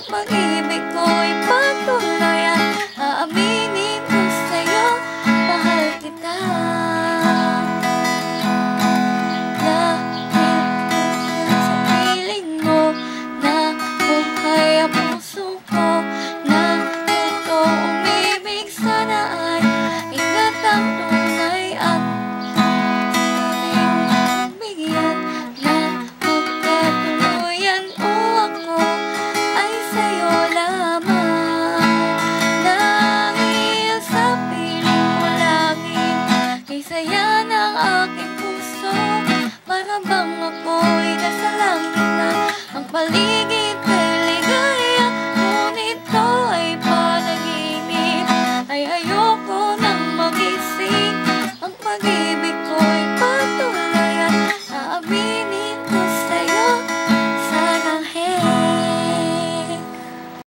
pag-ibig ko'y patuloy at aaminin ko sa'yo, mahal kita. Dahil sa piling mo na buhay ang puso ko, na gusto umibig sana ay ingat ang tunay at saling bigyan na magkatuluyan o ako ay sa'yo lamang. Dahil sa piling mo laging kay saya ng aking puso, para bang ako'y nasa langit na ang paligid